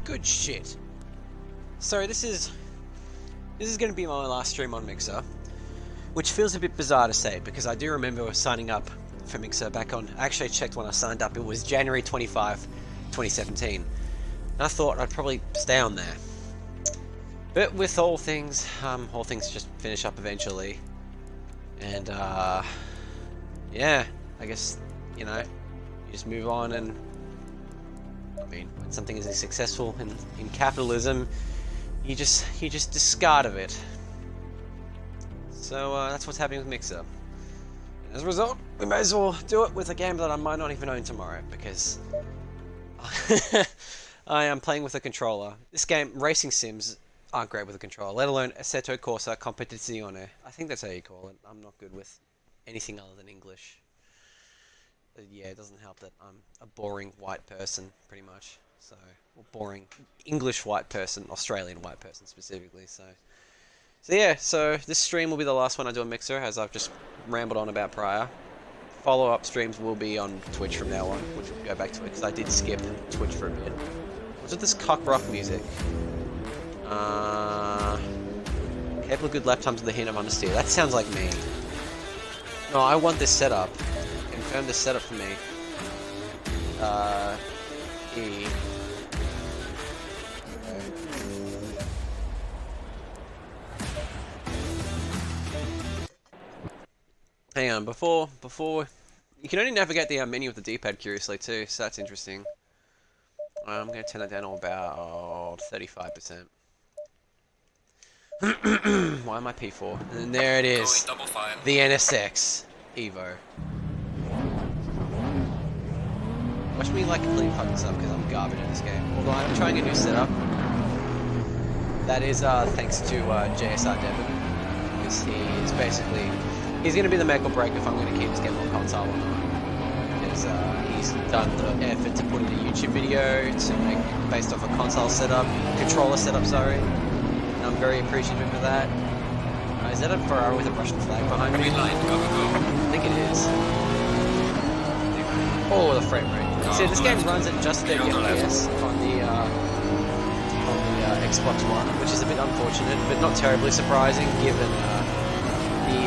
Good shit. So this is going to be my last stream on Mixer, which feels a bit bizarre to say because I do remember signing up for Mixer back on. Actually, I checked when I signed up. It was January 25, 2017, and I thought I'd probably stay on there. But with all things just finish up eventually, and yeah, I guess you just move on and. I mean, when something is successful in capitalism, you just discard of it. So that's what's happening with Mixer. And as a result, we may as well do it with a game that I might not even own tomorrow because I am playing with a controller. This game, racing sims aren't great with a controller, let alone Assetto, Corsa, Competizione. I think that's how you call it. I'm not good with anything other than English. Yeah, it doesn't help that I'm a boring white person, pretty much. So, well, boring English white person, Australian white person specifically. So yeah. So this stream will be the last one I do on Mixer, as I've just rambled on about prior. Follow-up streams will be on Twitch from now on, which will go back to it because I did skip Twitch for a bit. What's with this cock rock music? Capable of good lap times with a hint of understeer. That sounds like me. No, I want this setup. Confirm this setup for me. E. Hang on, before you can only navigate the menu with the D-pad curiously too, so that's interesting. I'm gonna turn that down to about 35%. Why am I P4? And there it is, the NSX Evo. Watch me like completely fuck this up because I'm garbage in this game. Although I'm trying a new setup. That is thanks to JSR Devon. Because he's going to be the make or break if I'm going to keep this game on console or not. Because he's done the effort to put in a YouTube video to make based off a console setup, controller setup, sorry. And I'm very appreciative of that. Is that a Ferrari with a Russian flag behind me? I think it is. Oh, the frame rate. See, this game runs at just 30 FPS on the Xbox One, which is a bit unfortunate, but not terribly surprising given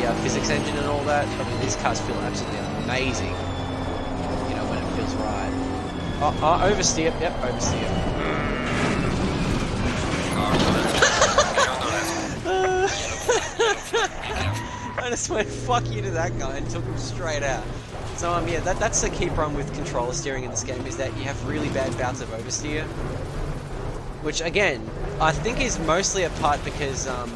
the physics engine and all that. I mean, these cars feel absolutely amazing, when it feels right. Oversteer. Yep, oversteer. I just went fuck you to that guy and took him straight out. So yeah, that's the key problem with controller steering in this game, is that you have really bad bouts of oversteer. Which again, I think is mostly a part because, I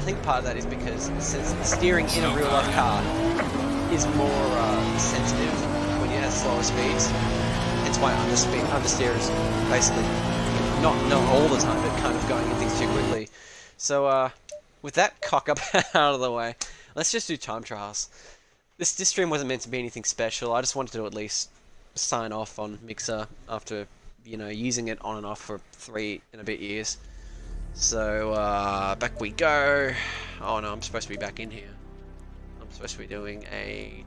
think part of that is because since steering in a real life car is more sensitive when you have slower speeds. That's why understeer is basically, not all the time, but kind of going in things too quickly. So with that cock up out of the way, let's just do time trials. This stream wasn't meant to be anything special. I just wanted to at least sign off on Mixer after, using it on and off for 3 and a bit years. So, back we go. Oh no, I'm supposed to be back in here. I'm supposed to be doing a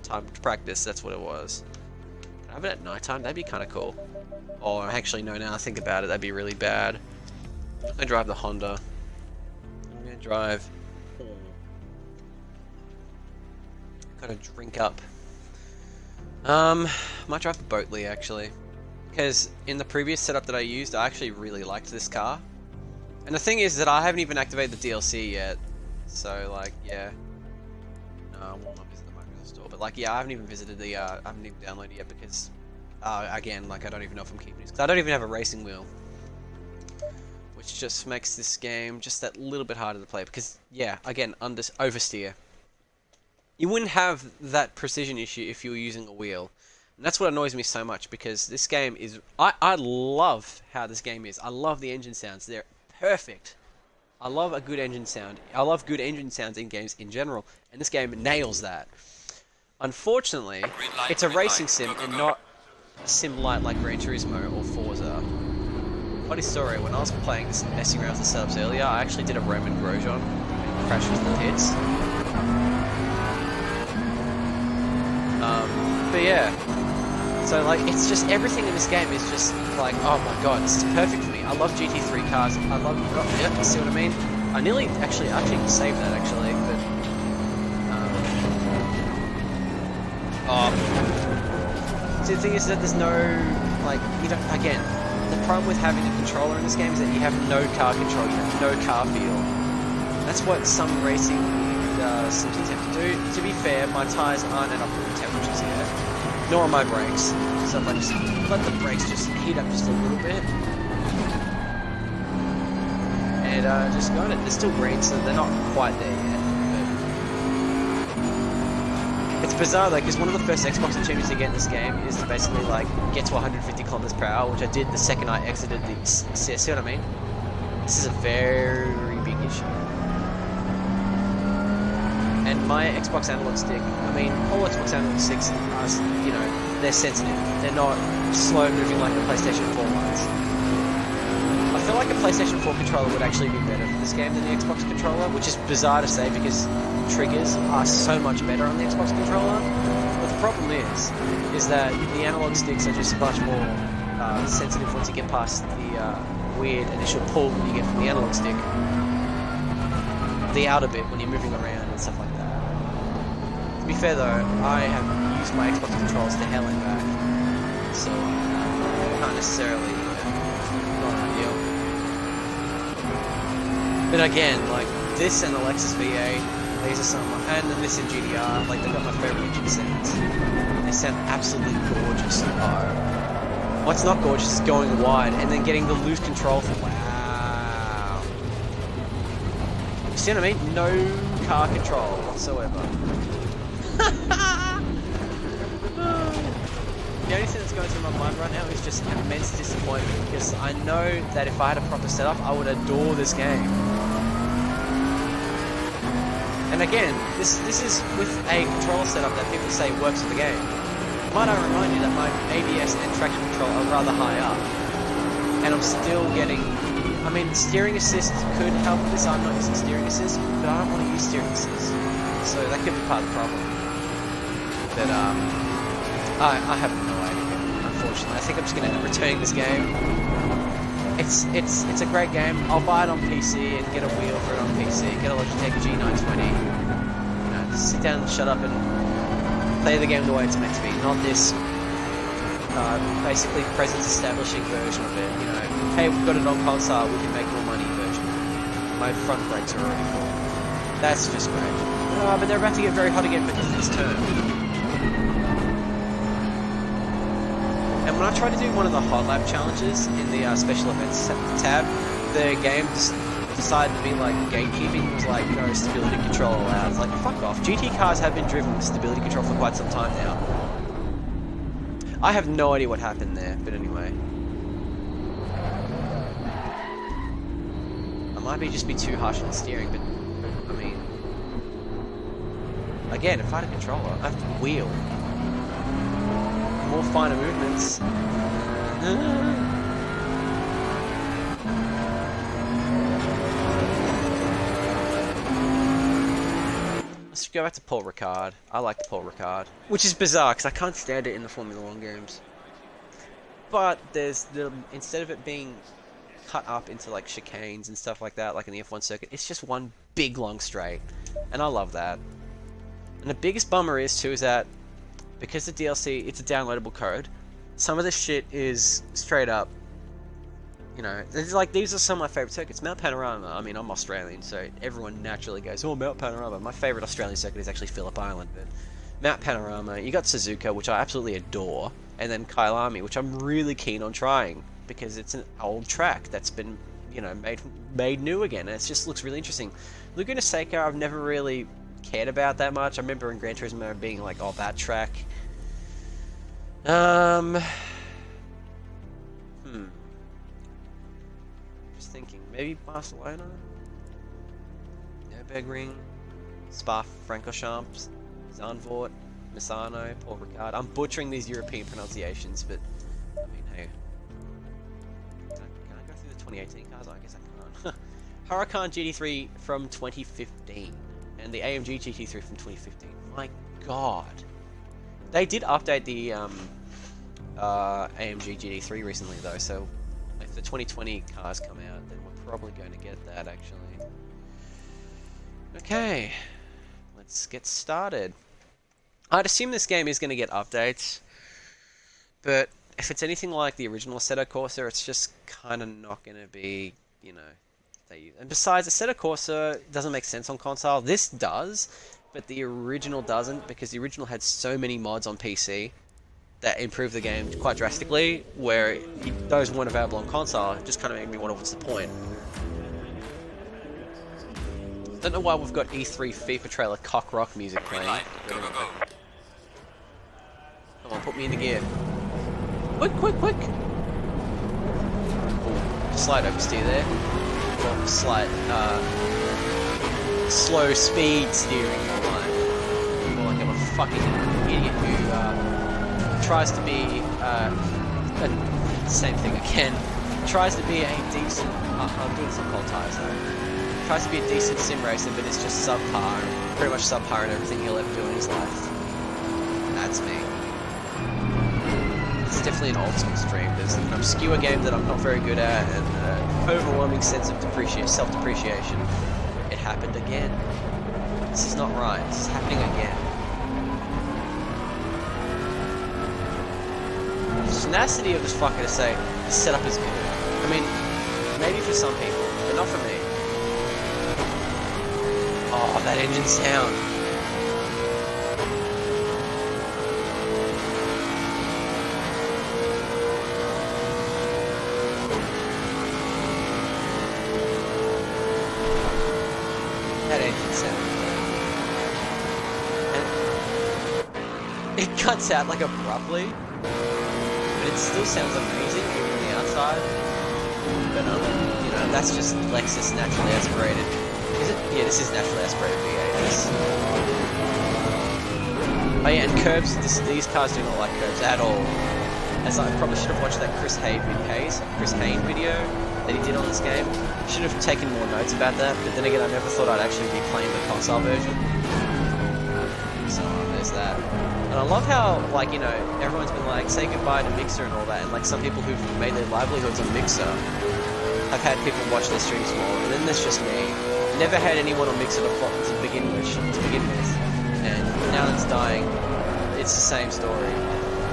time to practice, that's what it was. Can I have it at night time? That'd be kind of cool. Or actually, no, now I think about it, that'd be really bad. I'm gonna drive the Honda. I'm gonna drive... Gotta drink up. Might drive the Boatley actually, because in the previous setup that I used, I actually really liked this car. And the thing is that I haven't even activated the DLC yet, so like, yeah. No, I will not visit the Microsoft Store, but like, yeah, I haven't even visited the, I haven't even downloaded it yet because, again, like, I don't even know if I'm keeping this, because I don't even have a racing wheel, which just makes this game just that little bit harder to play. Because, yeah, again, oversteer. You wouldn't have that precision issue if you were using a wheel. And that's what annoys me so much, because this game is... I love how this game is. I love the engine sounds. They're perfect. I love a good engine sound. I love good engine sounds in games in general. And this game nails that. Unfortunately, it's a racing sim and not a sim light like Gran Turismo or Forza. Funny story, when I was playing this and messing around with the setups earlier, I actually did a Roman Grosjean and crashed into the pits. But yeah, So like, it's just everything in this game is just like, oh my god, this is perfect for me. I love GT3 cars. I love, yeah, you see what I mean? I nearly actually saved that actually, but see, the thing is that there's no like, you don't, again, the problem with having a controller in this game is that you have no car control, you have no car feel. That's what some racing sims attempt to do. To be fair, my tyres aren't at optimum temperatures yet, nor are my brakes. So if I just let the brakes just heat up just a little bit, and just go on it. They're still green, so they're not quite there yet. But it's bizarre though, because one of the first Xbox achievements you get in this game is to basically like get to 150 kilometers per hour, which I did the second I exited the. See what I mean? This is a very big issue. And my Xbox analog stick, I mean, all Xbox analog sticks are, you know, they're sensitive. They're not slow moving like the PlayStation 4 ones. I feel like a PlayStation 4 controller would actually be better for this game than the Xbox controller, which is bizarre to say because triggers are so much better on the Xbox controller. But the problem is that the analog sticks are just much more sensitive once you get past the weird initial pull that you get from the analog stick. The outer bit when you're moving around and stuff like that. To be fair though, I have used my Xbox controllers to hell and back, so not necessarily not ideal. But again, like this and the Lexus V8, these are some, and then this in GDR, like they've got my favourite engine sounds. They sound absolutely gorgeous. What's not gorgeous is going wide and then getting the loose control from wow. You see what I mean? No car control whatsoever. The only thing that's going through my mind right now is just immense disappointment because I know that if I had a proper setup, I would adore this game. And again, this is with a controller setup that people say works for the game. Might I remind you that my ABS and traction control are rather high up, and I'm still getting. I mean, steering assist could help with this. I'm not using steering assist, but I don't want to use steering assist, so that could be part of the problem. But I have no idea. Unfortunately, I think I'm just going to end up returning this game. It's a great game. I'll buy it on PC and get a wheel for it on PC. Get a Logitech G920. You know, sit down and shut up and play the game the way it's meant to be, not this basically presence establishing version of it. You know, hey, we've got it on console, we can make more money version. My front brakes are already full. That's just great. But they're about to get very hot again because of this turn. And when I tried to do one of the hot lap challenges in the special events tab, the game decided to be like gatekeeping. It was like, no stability control allowed. It's like, fuck off. GT cars have been driven with stability control for quite some time now. I have no idea what happened there, but anyway. I might just be too harsh on the steering, but I mean, again, if I had a controller, I have to wheel. More finer movements. Let's go back to Paul Ricard. I like Paul Ricard, which is bizarre because I can't stand it in the Formula 1 games. But there's instead of it being cut up into like chicanes and stuff like that, like in the F1 circuit, it's just one big long straight, and I love that. And the biggest bummer is too is that because the DLC, it's a downloadable code, some of this shit is straight up, you know, it's like these are some of my favourite circuits. Mount Panorama, I mean, I'm Australian, so everyone naturally goes, oh, Mount Panorama. My favourite Australian circuit is actually Phillip Island, but Mount Panorama, you got Suzuka, which I absolutely adore, and then Kyalami, which I'm really keen on trying, because it's an old track that's been, you know, made new again, and it just looks really interesting. Laguna Seca, I've never really cared about that much. I remember in Gran Turismo being like, oh, that track. Just thinking, maybe Barcelona? Nürburgring, Spa-Francorchamps, Zandvoort, Misano, Paul Ricard. I'm butchering these European pronunciations, but I mean, hey. Can I go through the 2018 cars? I guess I can't. Huracan GT3 from 2015 and the AMG GT3 from 2015. My god. They did update the AMG GT3 recently though, so if the 2020 cars come out, then we're probably going to get that actually. Okay, let's get started. I'd assume this game is going to get updates, but if it's anything like the original Assetto Corsa, it's just kind of not going to be, you know. And besides, Assetto Corsa doesn't make sense on console. This does, but the original doesn't, because the original had so many mods on PC that improved the game quite drastically, where those weren't available on console. It just kind of made me wonder what's the point. Don't know why we've got E3 FIFA trailer cock rock music playing. Go, go, go. Come on, put me in the gear. Quick, quick, quick! Ooh, slight oversteer there. Well, slight, slow speed steering more like I'm a fucking idiot who, tries to be, same thing again, tries to be a decent, I'm doing some cold tires though, tries to be a decent sim racer, but it's just subpar, pretty much subpar in everything he'll ever do in his life. That's me. It's definitely an old school stream. There's an obscure game that I'm not very good at, and an overwhelming sense of self-depreciation. It happened again. This is not right. This is happening again. The tenacity of this fucker to say, the setup is good. I mean, maybe for some people, but not for me. Oh, that engine sound. That engine sound. And it cuts out like abruptly, but it still sounds amazing even on the outside. But you know, that's just Lexus naturally aspirated. Is it? Yeah, this is naturally aspirated V8s. Oh yeah, and curbs. These cars do not like curbs at all. As I probably should have watched that Chris Hayne video that he did on this game. Should have taken more notes about that, but then again, I never thought I'd actually be playing the console version. So there's that. And I love how, like, you know, everyone's been like, say goodbye to Mixer and all that, and like some people who've made their livelihoods on Mixer have had people watch their streams more, and then there's just me. Never had anyone on Mixer to begin with, and now that it's dying, it's the same story.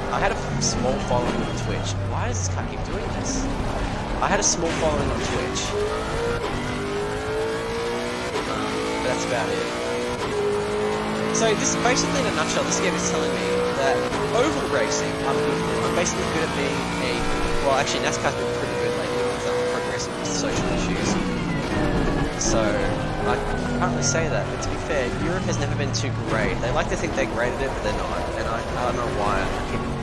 I had a small following on Twitch. Why does this car keep doing this? I had a small following on Twitch. But that's about it. So this basically, in a nutshell, this game is telling me that oval racing, I'm basically good at being a... Well, actually, NASCAR's been pretty good lately with progressive social issues. So, I can't really say that, but to be fair, Europe has never been too great. They like to think they graded it, but they're not, and I don't know why.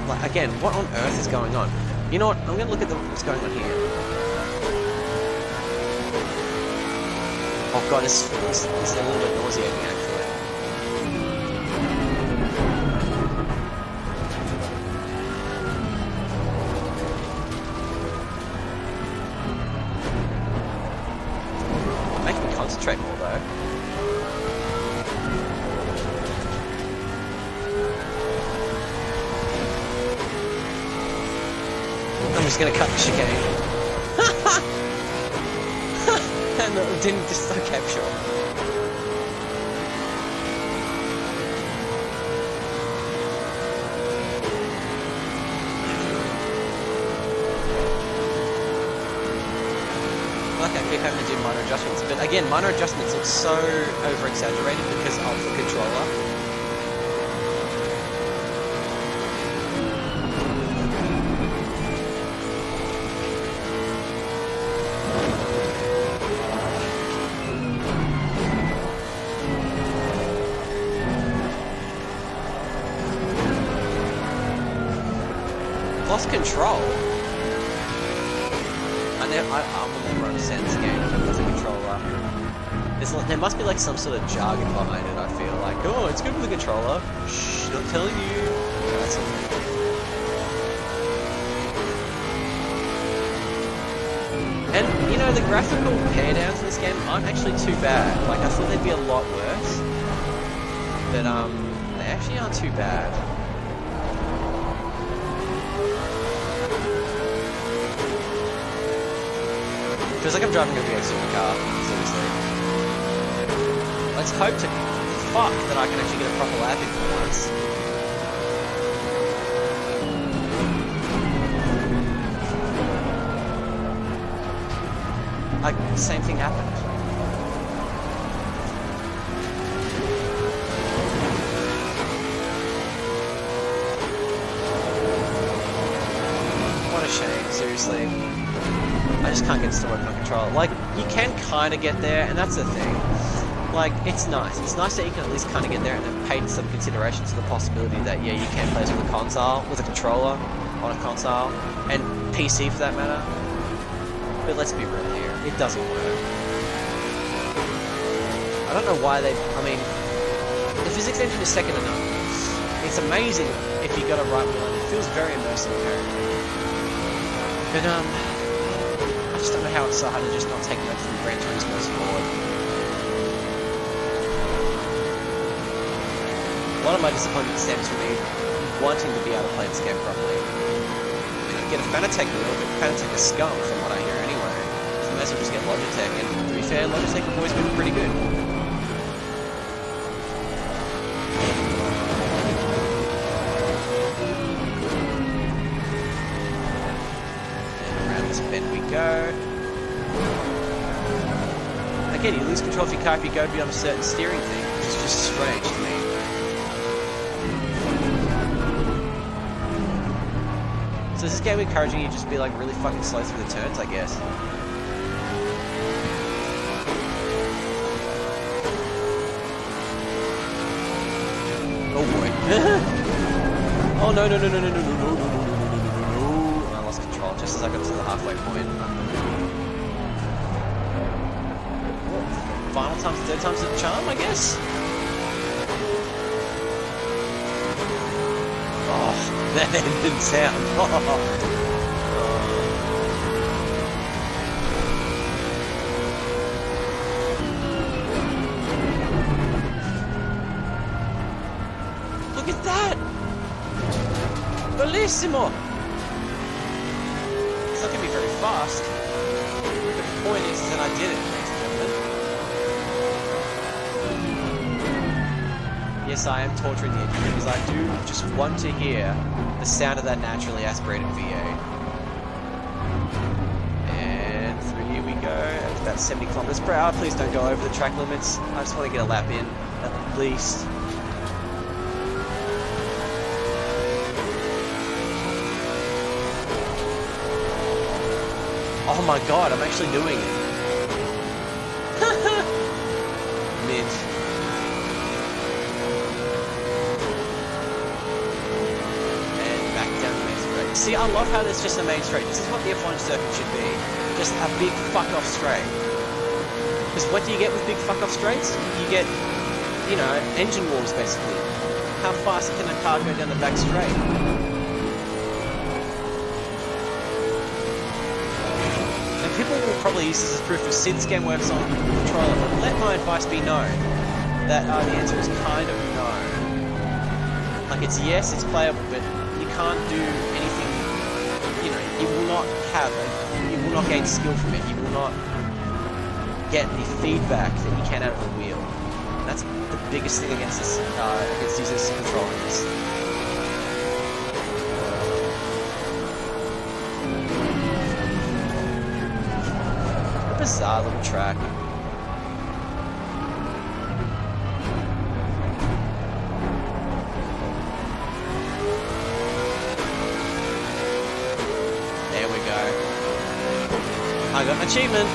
Like, again, what on earth is going on? You know what, I'm going to look at what's going on here. Oh god, this is a little bit nauseating actually. Make me concentrate more though. I'm just gonna cut the chicane. And it didn't just, okay, sure. Like I keep having to do minor adjustments, but again, minor adjustments look so over-exaggerated because of the controller. Lost control. I will never understand this game with a controller. There must be like some sort of jargon behind it. I feel like, oh, it's good with a controller. Shh, not telling you. No, that's okay. And you know, the graphical teardowns in this game aren't actually too bad. Like I thought they'd be a lot worse, but they actually aren't too bad. Feels like I'm driving a V8 supercar, seriously. Let's hope to fuck that I can actually get a proper lap in for once. Like, the same thing happened. What a shame, seriously. I just can't get this to work on control. Like, you can kind of get there, and that's the thing. Like, it's nice. It's nice that you can at least kind of get there and then pay some consideration to the possibility that, yeah, you can play this with a console, with a controller on a console, and PC for that matter. But let's be real here, it doesn't work. I don't know why I mean, the physics engine is second to none. It's amazing if you got it right one. It feels very immersive apparently. But, I just don't know how it's so hard to just not take much from Gran Turismo's forward. A lot of my disappointment stems from me wanting to be able to play this game properly. I get a Fanatec wheel, but Fanatec is scum from what I hear anyway. So I may as well just get Logitech, and to be fair, Logitech have always been pretty good. And around this bend we go. Again, you lose control of your car if you go beyond a certain steering thing, which is just strange to me. So is this game encouraging you to just be like really fucking slow through the turns, I guess? Oh boy. Oh no no no no no no no no no no no. I lost control just as I got to the halfway point. Final time's third time's the charm, I guess? Oh, that engine sound. Look at that! Bellissimo! It's not going to be very fast. But the point is that I did it, ladies and gentlemen. Yes, I am torturing the engine because I do just want to hear the sound of that naturally aspirated V8. And through here we go, at about 70 kilometers per hour. Please don't go over the track limits. I just want to get a lap in, at least. Oh my god, I'm actually doing it. Mint. See, I love how there's just a main straight. This is what the F1 circuit should be. Just a big fuck-off straight. Because what do you get with big fuck-off straights? You get, you know, engine wars, basically. How fast can a car go down the back straight? And people will probably use this as proof of Sid's game works on the controller, but let my advice be known that the answer is kind of no. Like, it's yes, it's playable, but you can't do anything, you know, you will not gain skill from it, you will not get the feedback that you can out of the wheel. And that's the biggest thing against this, against using this controller in this. A bizarre little track. I got an achievement.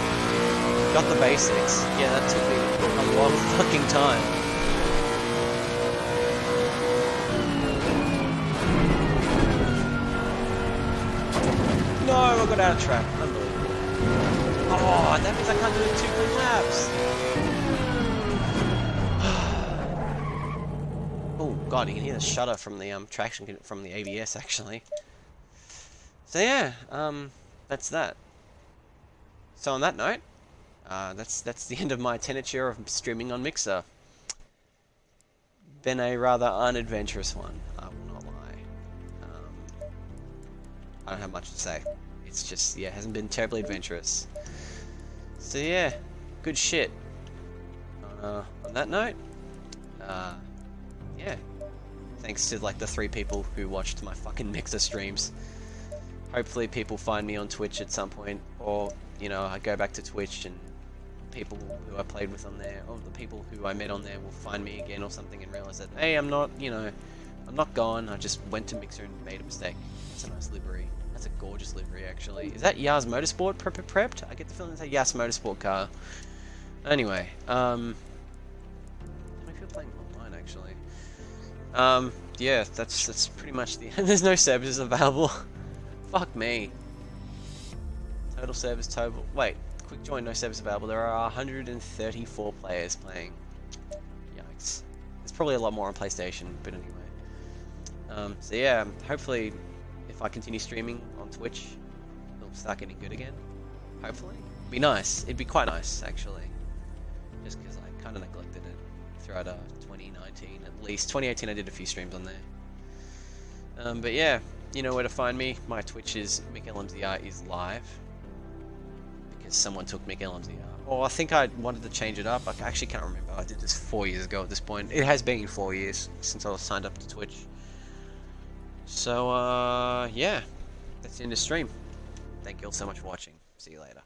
Got the basics. Yeah, that took me a long fucking time. No, I got out of track. Unbelievable. Oh, that means I can't do it 2 clean laps. Oh god, you can hear the shudder from the traction from the ABS actually. So yeah, that's that. So on that note, that's the end of my tenature of streaming on Mixer. Been a rather unadventurous one, I will not lie. I don't have much to say. It's just, yeah, it hasn't been terribly adventurous. So yeah, good shit. On that note, yeah. Thanks to like the 3 people who watched my fucking Mixer streams. Hopefully people find me on Twitch at some point, or you know, I go back to Twitch and people who I played with on there, or the people who I met on there will find me again or something and realize that, hey, I'm not, you know, I'm not gone. I just went to Mixer and made a mistake. That's a nice livery. That's a gorgeous livery, actually. Is that Yas Motorsport prepped? I get the feeling it's a Yas Motorsport car. Anyway, I don't know if you're playing online, actually. Yeah, that's pretty much the end. There's no servers available. Fuck me. Total servers total. Wait, quick join, no servers available. There are 134 players playing. Yikes. There's probably a lot more on PlayStation, but anyway. So yeah, hopefully, if I continue streaming on Twitch, it'll start getting good again. Hopefully. It'd be nice. It'd be quite nice, actually. Just because I kind of neglected it throughout 2019, at least. 2018 I did a few streams on there. But yeah, you know where to find me. My Twitch is MickLMZR is live. Because someone took MickLMZR. Or I think I wanted to change it up. I actually can't remember. I did this 4 years ago at this point. It has been 4 years since I was signed up to Twitch. So, yeah. That's the end of the stream. Thank you all so much for watching. See you later.